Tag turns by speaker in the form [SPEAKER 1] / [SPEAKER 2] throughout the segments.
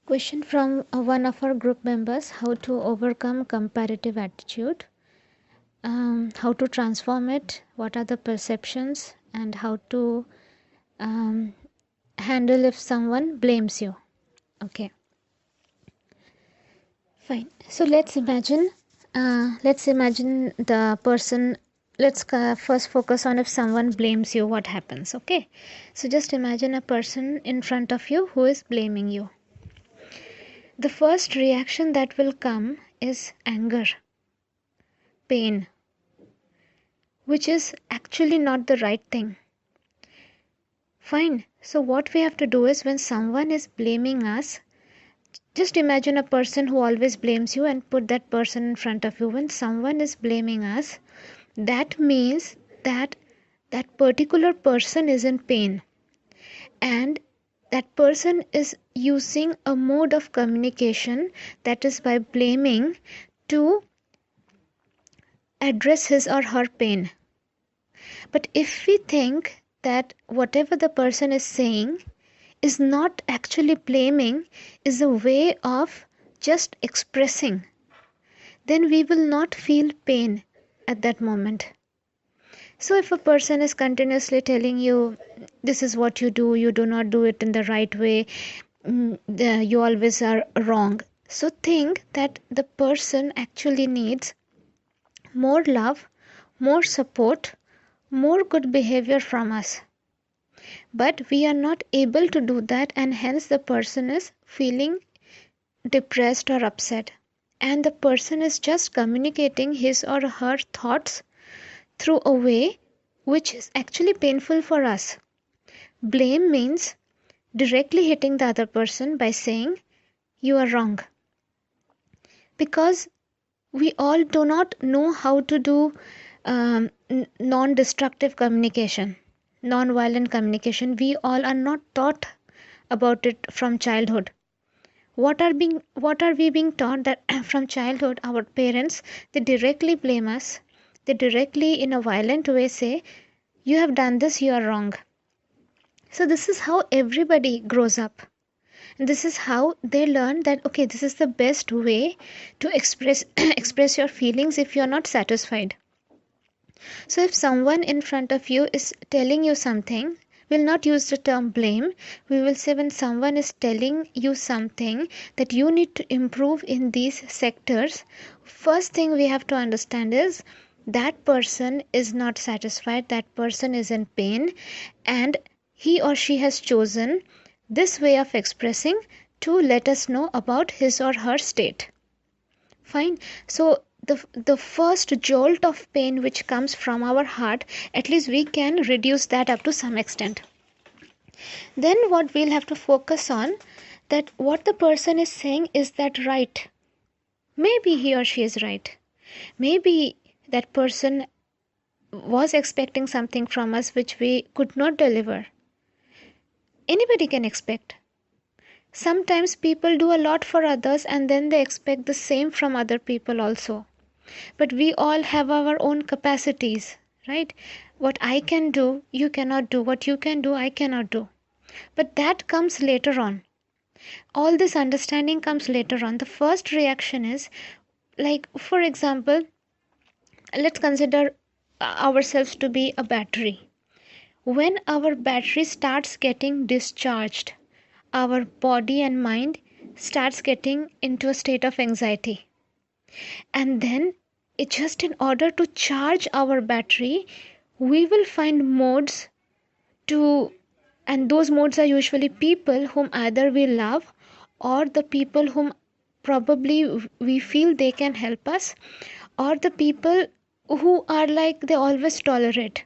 [SPEAKER 1] Question from one of our group members: how to overcome comparative attitude, how to transform it, what are the perceptions, and how to handle if someone blames you. Okay, fine. So let's imagine the person. Let's first focus on if someone blames you, what happens. Okay, so just imagine a person in front of you who is blaming you. The first reaction that will come is anger, pain, which is actually not the right thing. Fine. So what we have to do is, when someone is blaming us, just imagine a person who always blames you and put that person in front of you. When someone is blaming us, that means that that particular person is in pain, and that person is using a mode of communication, that is by blaming, to address his or her pain. But if we think that whatever the person is saying is not actually blaming, is a way of just expressing, then we will not feel pain at that moment. So if a person is continuously telling you, this is what you do not do it in the right way, you always are wrong. So think that the person actually needs more love, more support, more good behavior from us. But we are not able to do that, and hence the person is feeling depressed or upset. And the person is just communicating his or her thoughts through a way which is actually painful for us. Blame means directly hitting the other person by saying, you are wrong. Because we all do not know how to do non-destructive communication, non-violent communication. We all are not taught about it from childhood. What are we being taught? That from childhood, our parents, they directly blame us. They directly, in a violent way, say, you have done this, you are wrong. So this is how everybody grows up. And this is how they learn that, okay, this is the best way to express express your feelings if you are not satisfied. So if someone in front of you is telling you something, we'll not use the term blame. We will say, when someone is telling you something that you need to improve in these sectors, first thing we have to understand is that person is not satisfied, that person is in pain, and he or she has chosen this way of expressing to let us know about his or her state. Fine. So the first jolt of pain which comes from our heart, at least we can reduce that up to some extent. Then what we'll have to focus on, that what the person is saying, is that right? Maybe he or she is right. Maybe that person was expecting something from us which we could not deliver. Anybody can expect. Sometimes people do a lot for others and then they expect the same from other people also. But we all have our own capacities, right? What I can do, you cannot do. What you can do, I cannot do. But that comes later on. All this understanding comes later on. The first reaction is, like, for example, let's consider ourselves to be a battery. When our battery starts getting discharged, our body and mind starts getting into a state of anxiety. And then, it just in order to charge our battery, we will find modes to, and those modes are usually people whom either we love, or the people whom probably we feel they can help us, or the people who are like they always tolerate.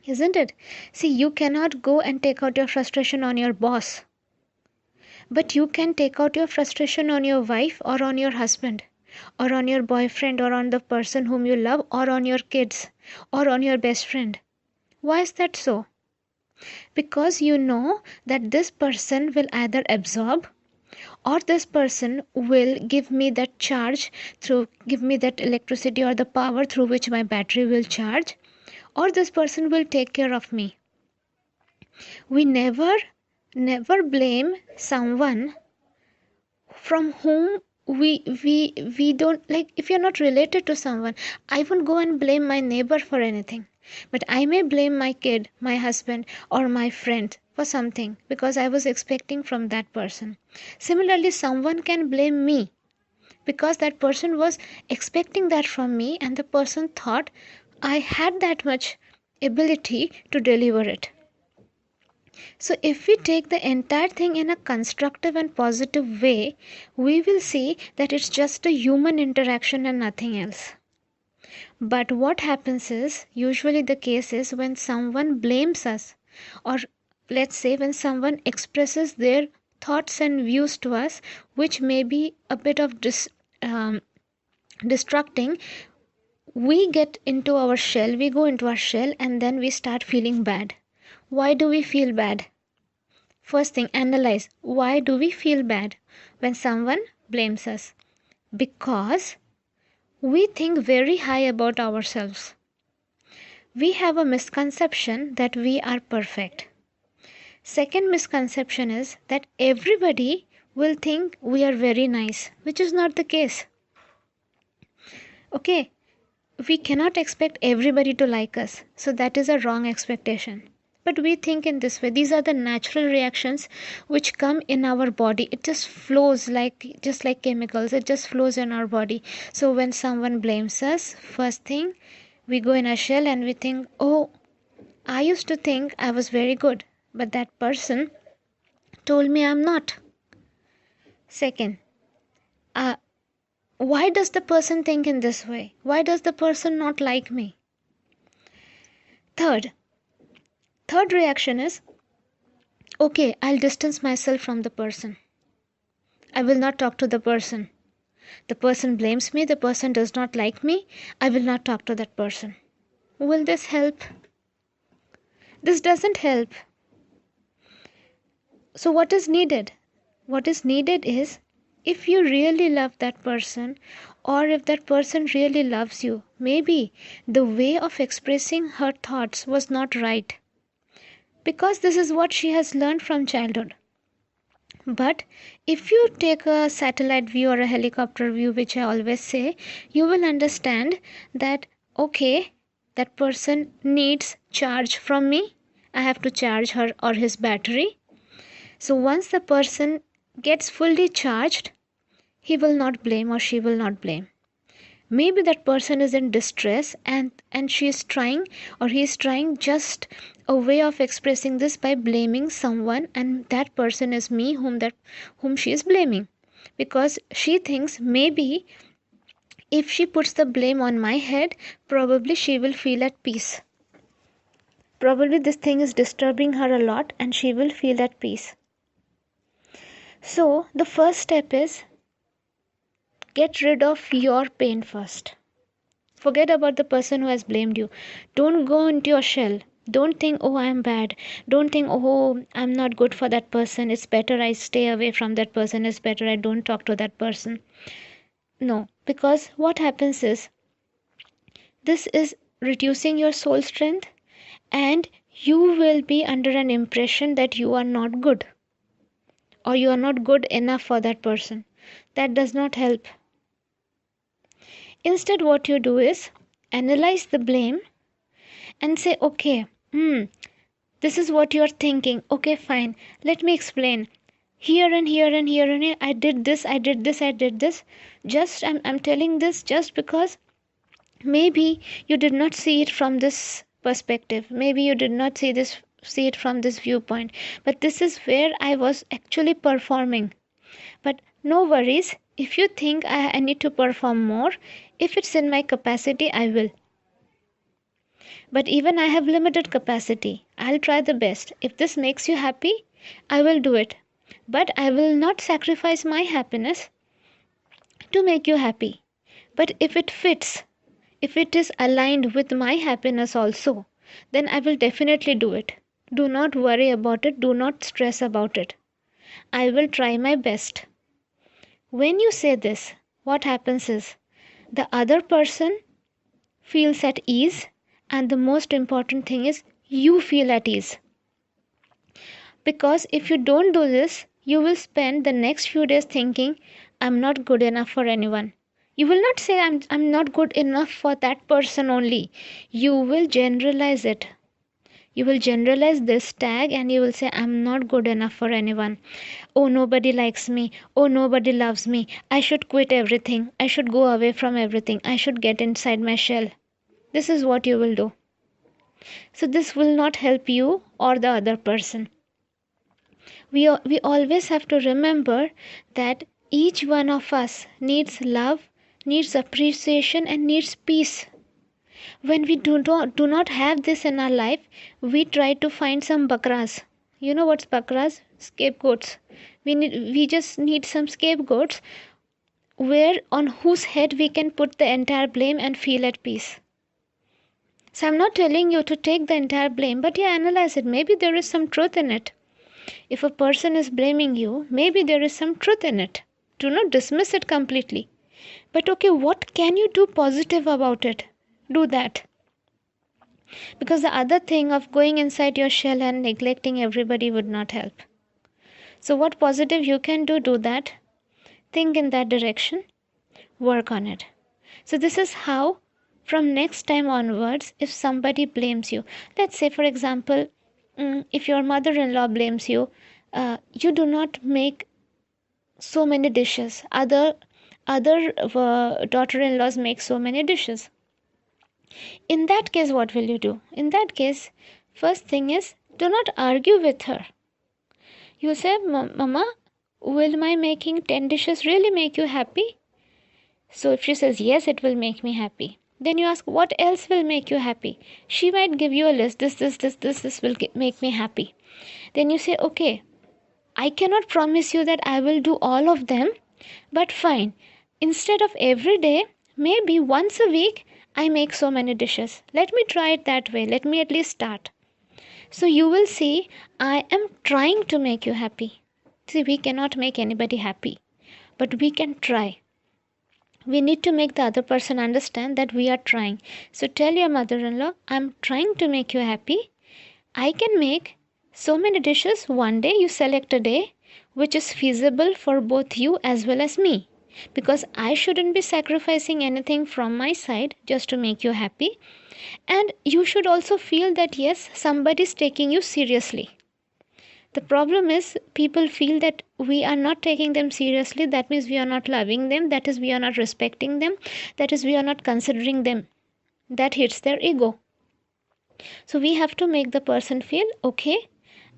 [SPEAKER 1] Isn't it? See, you cannot go and take out your frustration on your boss, but you can take out your frustration on your wife or on your husband or on your boyfriend or on the person whom you love or on your kids or on your best friend. Why is that so? Because you know that this person will either absorb, or this person will give me that charge, give me that electricity or the power through which my battery will charge, or this person will take care of me. We never blame someone from whom we don't like. If you're not related to someone, I won't go and blame my neighbor for anything, but I may blame my kid, my husband, or my friend for something because I was expecting from that person. Similarly, someone can blame me because that person was expecting that from me, and the person thought I had that much ability to deliver it. So, if we take the entire thing in a constructive and positive way, we will see that it's just a human interaction and nothing else. But what happens is, usually the case is when someone blames us, or let's say when someone expresses their thoughts and views to us, which may be a bit of distracting, we get into our shell, we go into our shell, and then we start feeling bad. Why do we feel bad? First thing, analyze why do we feel bad when someone blames us? Because we think very high about ourselves. We have a misconception that we are perfect. Second misconception is that everybody will think we are very nice, which is not the case. Okay, we cannot expect everybody to like us, so that is a wrong expectation. But we think in this way. These are the natural reactions which come in our body. It just flows just like chemicals. It just flows in our body. So when someone blames us, first thing, we go in a shell and we think, oh, I used to think I was very good, but that person told me I'm not. Second, why does the person think in this way? Why does the person not like me? Third reaction is, okay, I'll distance myself from the person. I will not talk to the person. The person blames me, the person does not like me, I will not talk to that person. Will this help? This doesn't help. So what is needed? What is needed is, if you really love that person, or if that person really loves you, maybe the way of expressing her thoughts was not right, because this is what she has learned from childhood. But if you take a satellite view or a helicopter view, which I always say, you will understand that, okay, that person needs charge from me. I have to charge her or his battery. So once the person gets fully charged, he will not blame or she will not blame. Maybe that person is in distress and she is trying or he is trying just a way of expressing this by blaming someone, and that person is me whom she is blaming, because she thinks maybe if she puts the blame on my head, probably she will feel at peace. Probably this thing is disturbing her a lot and she will feel at peace. So the first step is, get rid of your pain first. Forget about the person who has blamed you. Don't go into your shell. Don't think, oh, I'm bad. Don't think, oh, I'm not good for that person. It's better I stay away from that person. It's better I don't talk to that person. No, because what happens is, this is reducing your soul strength, and you will be under an impression that you are not good, or you are not good enough for that person. That does not help. Instead, what you do is analyze the blame and say, okay, this is what you are thinking. Okay, fine. Let me explain. Here and here and here and here, I did this. Just, I'm telling this just because maybe you did not see it from this perspective. Maybe you did not see it from this viewpoint. But this is where I was actually performing. But no worries. If you think I need to perform more, if it's in my capacity, I will. But even I have limited capacity. I'll try the best. If this makes you happy, I will do it. But I will not sacrifice my happiness to make you happy. But if it fits, if it is aligned with my happiness also, then I will definitely do it. Do not worry about it. Do not stress about it. I will try my best. When you say this, what happens is, the other person feels at ease, and the most important thing is, you feel at ease. Because if you don't do this, you will spend the next few days thinking, I'm not good enough for anyone. You will not say I'm not good enough for that person only. You will generalize it. You will generalize this tag and you will say, I'm not good enough for anyone. Oh, nobody likes me. Oh, nobody loves me. I should quit everything. I should go away from everything. I should get inside my shell. This is what you will do. So, this will not help you or the other person. We always have to remember that each one of us needs love, needs appreciation, and needs peace. When we do not have this in our life, we try to find some bakras. You know what's bakras? Scapegoats. We just need some scapegoats where on whose head we can put the entire blame and feel at peace. So I'm not telling you to take the entire blame, but yeah, analyze it. Maybe there is some truth in it. If a person is blaming you, maybe there is some truth in it. Do not dismiss it completely. But okay, what can you do positive about it? Do that. Because the other thing of going inside your shell and neglecting everybody would not help. So what positive you can do that. Think in that direction. Work on it. So this is how from next time onwards, if somebody blames you, let's say for example, if your mother-in-law blames you, you do not make so many dishes. Other daughter-in-laws make so many dishes. In that case, what will you do? In that case, first thing is, do not argue with her. You say, Mama, will my making 10 dishes really make you happy? So if she says, yes, it will make me happy. Then you ask, what else will make you happy? She might give you a list. This will make me happy. Then you say, okay, I cannot promise you that I will do all of them, but fine. Instead of every day, maybe once a week, I make so many dishes. Let me try it that way. Let me at least start. So you will see, I am trying to make you happy. See, we cannot make anybody happy, but we can try. We need to make the other person understand that we are trying. So tell your mother-in-law, I'm trying to make you happy. I can make so many dishes one day. You select a day which is feasible for both you as well as me. Because I shouldn't be sacrificing anything from my side just to make you happy. And you should also feel that yes, somebody is taking you seriously. The problem is people feel that we are not taking them seriously. That means we are not loving them. That is, we are not respecting them. That is, we are not considering them. That hits their ego. So we have to make the person feel, okay,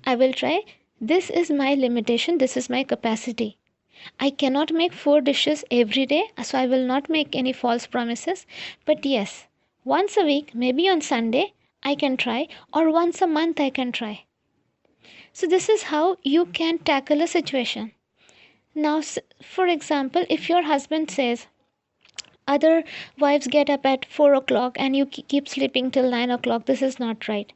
[SPEAKER 1] I will try. This is my limitation. This is my capacity. I cannot make 4 dishes every day, so I will not make any false promises. But yes, once a week, maybe on Sunday, I can try, or once a month I can try. So this is how you can tackle a situation. Now, for example, if your husband says, other wives get up at 4 o'clock and you keep sleeping till 9 o'clock, this is not right.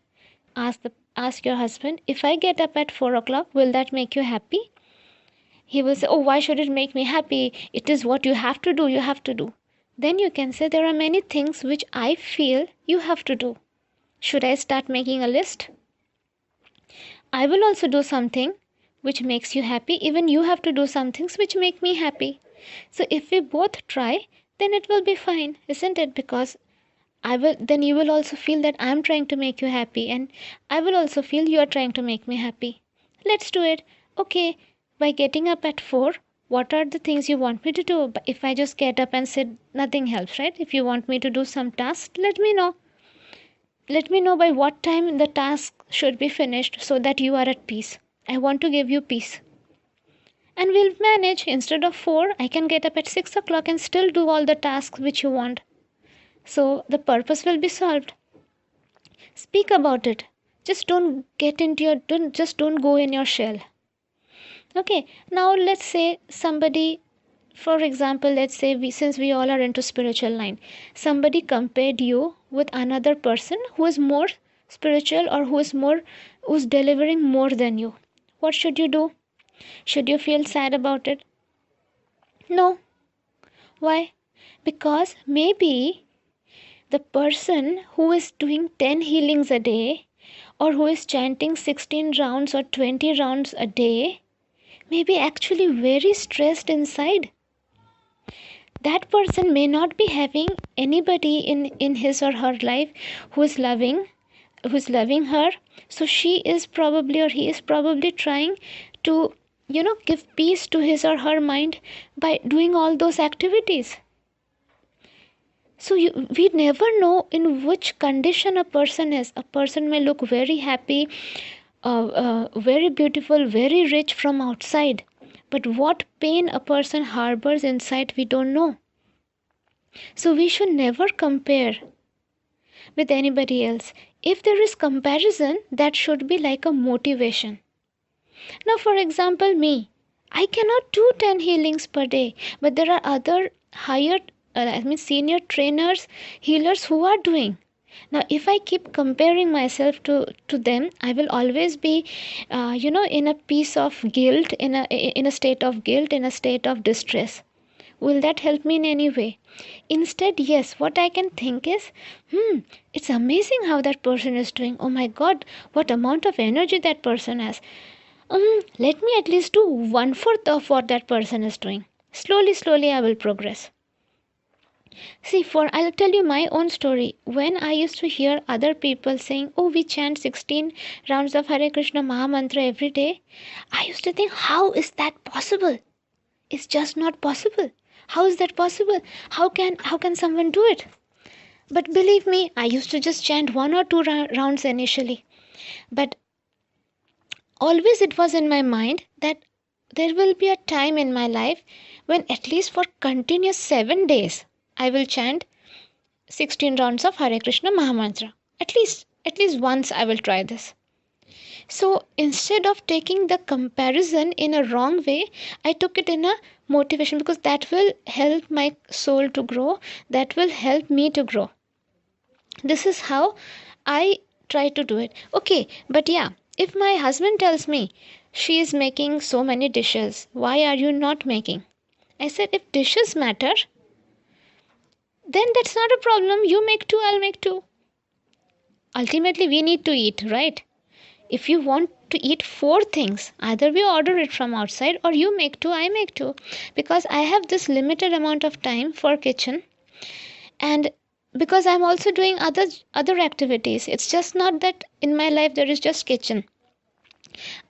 [SPEAKER 1] Ask your husband, if I get up at 4 o'clock, will that make you happy? He will say, oh, why should it make me happy? It is what you have to do, you have to do. Then you can say, there are many things which I feel you have to do. Should I start making a list? I will also do something which makes you happy. Even you have to do some things which make me happy. So if we both try, then it will be fine, isn't it? Because then you will also feel that I am trying to make you happy, and I will also feel you are trying to make me happy. Let's do it. Okay, by getting up at 4, what are the things you want me to do? But if I just get up and sit, nothing helps, right? If you want me to do some task, let me know. Let me know by what time the task should be finished so that you are at peace. I want to give you peace. And we'll manage. Instead of 4, I can get up at 6 o'clock and still do all the tasks which you want. So the purpose will be solved. Speak about it. Just don't go in your shell. Okay, now let's say somebody, for example, let's say since we all are into spiritual line, somebody compared you with another person who is more spiritual or who's delivering more than you. What should you do? Should you feel sad about it? No. Why? Because maybe the person who is doing 10 healings a day, or who is chanting 16 rounds or 20 rounds a day, may be actually very stressed inside. That person may not be having anybody in his or her life who is loving her. So she is probably, or he is probably trying to, give peace to his or her mind by doing all those activities. So we never know in which condition a person is. A person may look very happy, very beautiful, very rich from outside, but what pain a person harbors inside, we don't know. So we should never compare with anybody else. If there is comparison, that should be like a motivation. Now, for example, me, I cannot do 10 healings per day, but there are other higher, senior trainers, healers who are doing. Now, if I keep comparing myself to them, I will always be, in a piece of guilt, in a state of guilt, in a state of distress. Will that help me in any way? Instead, yes, what I can think is, it's amazing how that person is doing. Oh my God, what amount of energy that person has. Let me at least do 1/4 of what that person is doing. Slowly, slowly, I will progress. See, I'll tell you my own story. When I used to hear other people saying, "Oh, we chant 16 rounds of Hare Krishna Maha Mantra every day," I used to think, how is that possible? It's just not possible. How is that possible? How can someone do it? But believe me, I used to just chant 1 or 2 rounds initially. But always it was in my mind that there will be a time in my life when at least for continuous 7 days I will chant 16 rounds of Hare Krishna Maha Mantra. At least once I will try this. So instead of taking the comparison in a wrong way, I took it in a motivation, because that will help my soul to grow, that will help me to grow. This is how I try to do it. Okay, but yeah, if my husband tells me, "She is making so many dishes, why are you not making?" I said, if dishes matter, then that's not a problem. You make two, I'll make two. Ultimately, we need to eat, right? If you want to eat 4 things, either we order it from outside or you make 2, I make 2. Because I have this limited amount of time for kitchen, and because I'm also doing other activities. It's just not that in my life there is just kitchen.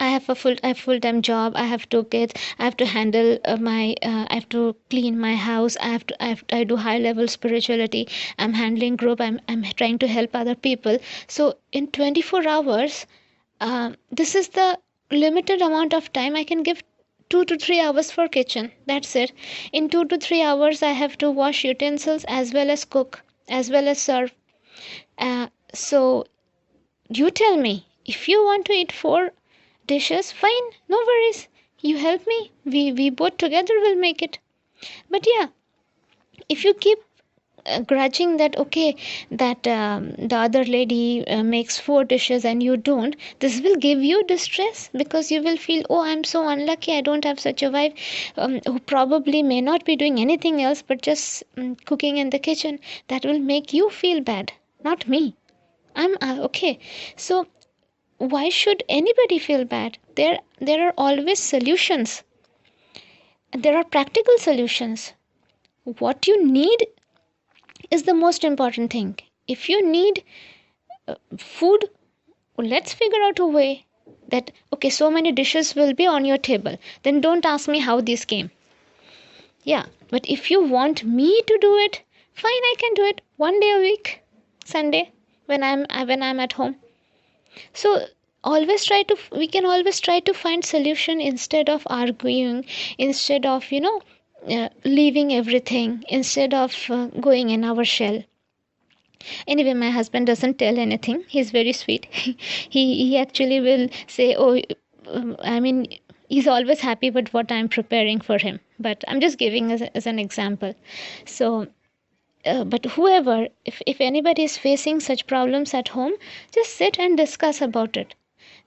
[SPEAKER 1] I have a full-time job. I have 2 kids. I have to handle I have to clean my house. I do high level spirituality. I'm handling group. I'm trying to help other people. So in 24 hours, this is the limited amount of time I can give. 2 to 3 hours for kitchen, that's it. In 2 to 3 hours I have to wash utensils as well as cook as well as serve. So you tell me, if you want to eat 4 dishes, fine, no worries, you help me, we both together will make it. But yeah, if you keep grudging that, okay, that the other lady makes 4 dishes and you don't, this will give you distress, because you will feel, oh, I'm so unlucky, I don't have such a wife who probably may not be doing anything else but just cooking in the kitchen. That will make you feel bad, not me. I'm okay. So why should anybody feel bad? There are always solutions. There are practical solutions. What you need is the most important thing. If you need food, let's figure out a way that, okay, so many dishes will be on your table. Then don't ask me how these came. Yeah, but if you want me to do it, fine, I can do it 1 day a week, Sunday, when I'm at home. So we can always try to find solution instead of arguing, instead of leaving everything, instead of going in our shell. Anyway, my husband doesn't tell anything. He's very sweet. He actually will say, oh, he's always happy with what I'm preparing for him. But I'm just giving as an example. So but whoever, if anybody is facing such problems at home, just sit and discuss about it.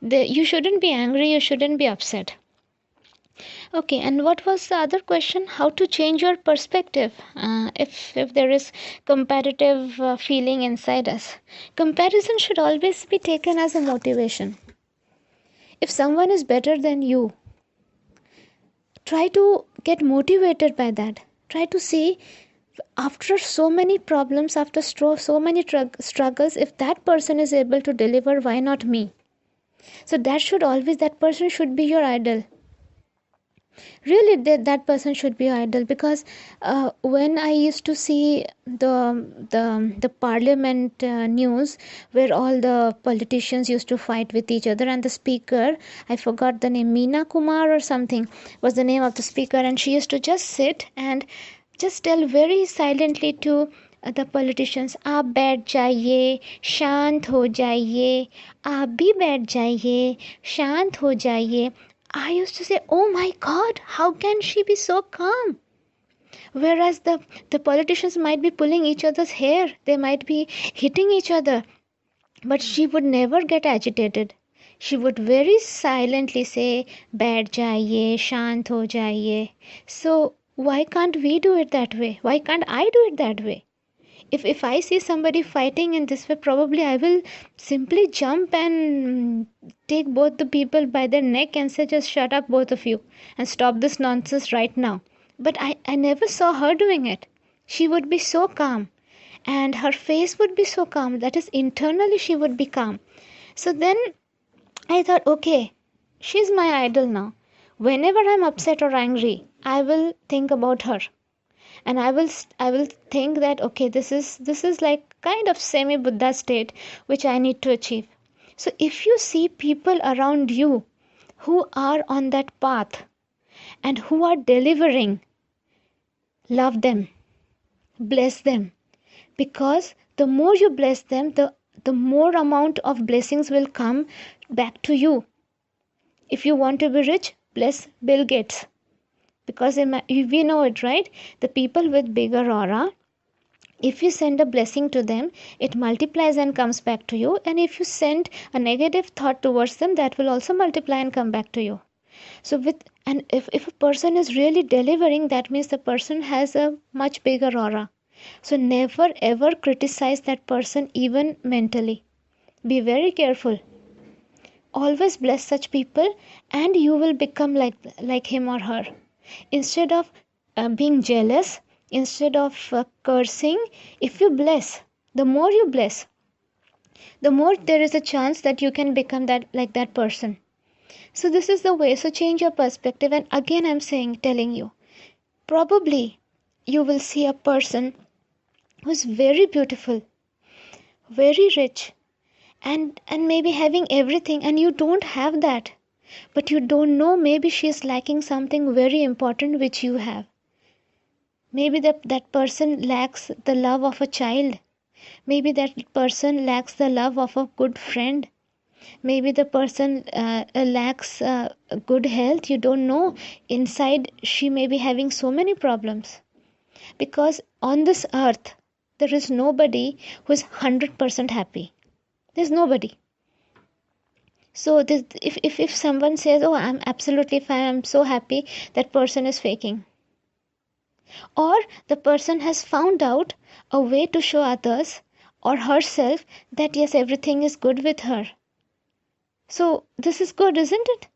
[SPEAKER 1] You shouldn't be angry, you shouldn't be upset. Okay, and what was the other question? How to change your perspective if there is comparative feeling inside us? Comparison should always be taken as a motivation. If someone is better than you, try to get motivated by that. Try to see, after so many problems, after so many struggles, if that person is able to deliver, why not me? So that person should be your idol. Really, that person should be your idol, because when I used to see the parliament news, where all the politicians used to fight with each other, and the speaker, I forgot the name, Meena Kumar or something was the name of the speaker, and she used to just sit and just tell very silently to the politicians, आप बैठ जाइए, शांत हो जाइए, आप भी बैठ जाइए, शांत हो जाइए. I used to say, oh my God, how can she be so calm? Whereas the politicians might be pulling each other's hair, they might be hitting each other, but she would never get agitated. She would very silently say, बैठ जाइए, शांत हो जाइए. So why can't we do it that way? Why can't I do it that way? If I see somebody fighting in this way, probably I will simply jump and take both the people by their neck and say, just shut up, both of you, and stop this nonsense right now. But I never saw her doing it. She would be so calm, and her face would be so calm. That is, internally she would be calm. So then I thought, okay, she's my idol now. Whenever I'm upset or angry, I will think about her. And I will think that, okay, this is like kind of semi Buddha state which I need to achieve. So if you see people around you who are on that path and who are delivering, love them, bless them, because the more you bless them, the more amount of blessings will come back to you. If you want to be rich, bless Bill Gates. Because we know it, right? The people with bigger aura, if you send a blessing to them, it multiplies and comes back to you. And if you send a negative thought towards them, that will also multiply and come back to you. So if a person is really delivering, that means the person has a much bigger aura. So never ever criticize that person, even mentally. Be very careful. Always bless such people, and you will become like him or her. Instead of being jealous, instead of cursing, if you bless, the more you bless, the more there is a chance that you can become that person. So this is the way. So change your perspective. And again, I'm telling you, probably you will see a person who's very beautiful, very rich, and maybe having everything, and you don't have that. But you don't know, maybe she is lacking something very important which you have. Maybe that person lacks the love of a child. Maybe that person lacks the love of a good friend. Maybe the person lacks good health. You don't know. Inside, she may be having so many problems. Because on this earth, there is nobody who is 100% happy. There's nobody. So if someone says, oh, I'm absolutely fine, I'm so happy, that person is faking. Or the person has found out a way to show others or herself that yes, everything is good with her. So this is good, isn't it?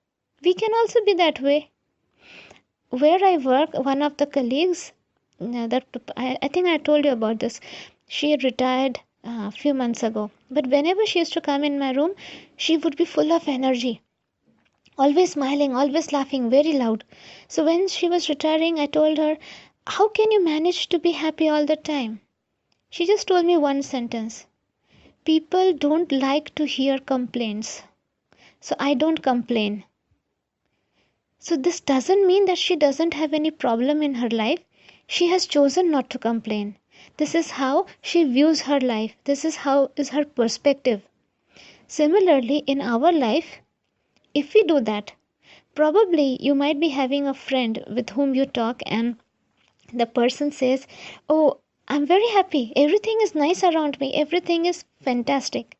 [SPEAKER 1] We can also be that way. Where I work, one of the colleagues, I think I told you about this, she had retired a few months ago. But whenever she used to come in my room, she would be full of energy. Always smiling, always laughing, very loud. So when she was retiring, I told her, how can you manage to be happy all the time? She just told me one sentence. People don't like to hear complaints. So I don't complain. So this doesn't mean that she doesn't have any problem in her life. She has chosen not to complain. This is how she views her life. This is her perspective. Similarly, in our life, if we do that, probably you might be having a friend with whom you talk and the person says, oh, I'm very happy. Everything is nice around me. Everything is fantastic.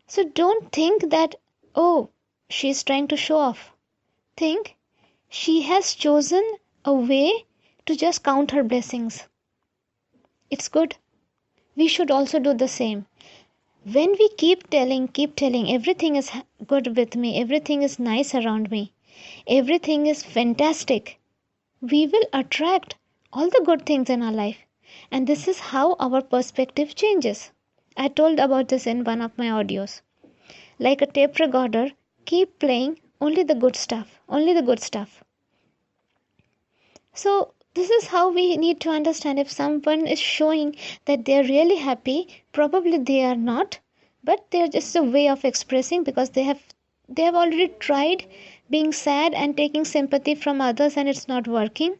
[SPEAKER 1] So don't think that, oh, she's trying to show off. Think she has chosen a way to just count her blessings. It's good. We should also do the same. When we keep telling everything is good with me, everything is nice around me, everything is fantastic, we will attract all the good things in our life. And this is how our perspective changes. I told about this in one of my audios. Like a tape recorder, keep playing only the good stuff, only the good stuff. So, this is how we need to understand. If someone is showing that they're really happy, probably they are not, but they're just a way of expressing, because they have already tried being sad and taking sympathy from others and it's not working.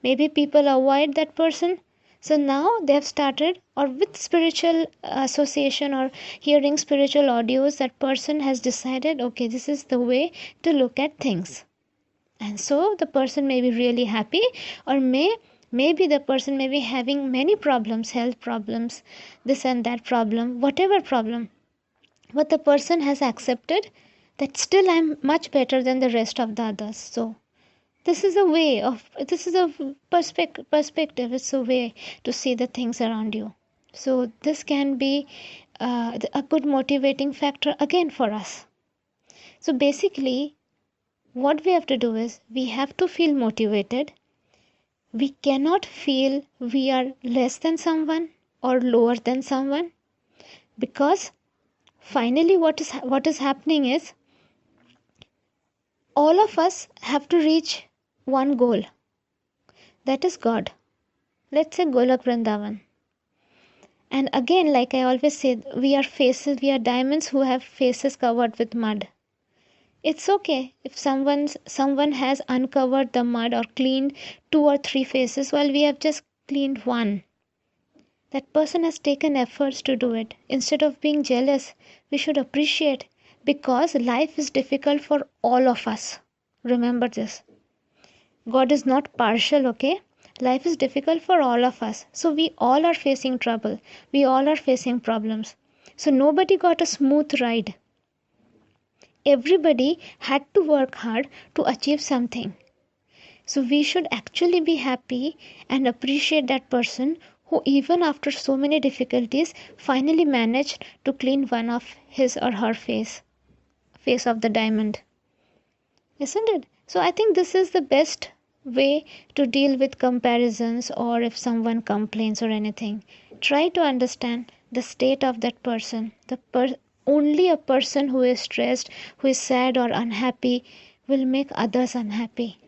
[SPEAKER 1] Maybe people avoid that person. So now they have started, or with spiritual association or hearing spiritual audios, that person has decided, okay, this is the way to look at things. And so the person may be really happy, or maybe the person may be having many problems, health problems, this and that problem, whatever problem. But the person has accepted that still I'm much better than the rest of the others. So this is a perspective. It's a way to see the things around you. So this can be a good motivating factor again for us. So basically, what we have to do is we have to feel motivated. We cannot feel we are less than someone or lower than someone, because finally what is happening is all of us have to reach one goal, that is God. Let's say Golak Vrindavan. And again, like I always say, we are diamonds who have faces covered with mud. It's okay if someone has uncovered the mud or cleaned 2 or 3 faces while we have just cleaned one. That person has taken efforts to do it. Instead of being jealous, we should appreciate, because life is difficult for all of us. Remember this. God is not partial, okay? Life is difficult for all of us. So we all are facing trouble. We all are facing problems. So nobody got a smooth ride. Everybody had to work hard to achieve something. So we should actually be happy and appreciate that person who, even after so many difficulties, finally managed to clean one of his or her face of the diamond. Isn't it? So I think this is the best way to deal with comparisons, or if someone complains or anything. Try to understand the state of that person. Only a person who is stressed, who is sad or unhappy, will make others unhappy.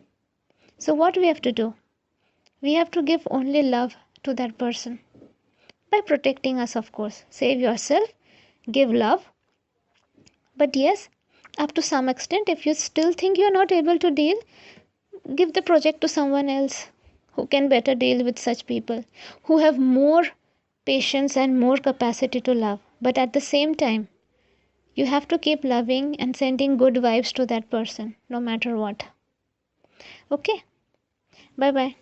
[SPEAKER 1] So what we have to do? We have to give only love to that person. By protecting us, of course. Save yourself, give love. But yes, up to some extent, if you still think you are not able to deal, give the project to someone else who can better deal with such people, who have more patience and more capacity to love. But at the same time, you have to keep loving and sending good vibes to that person, no matter what. Okay? Bye bye.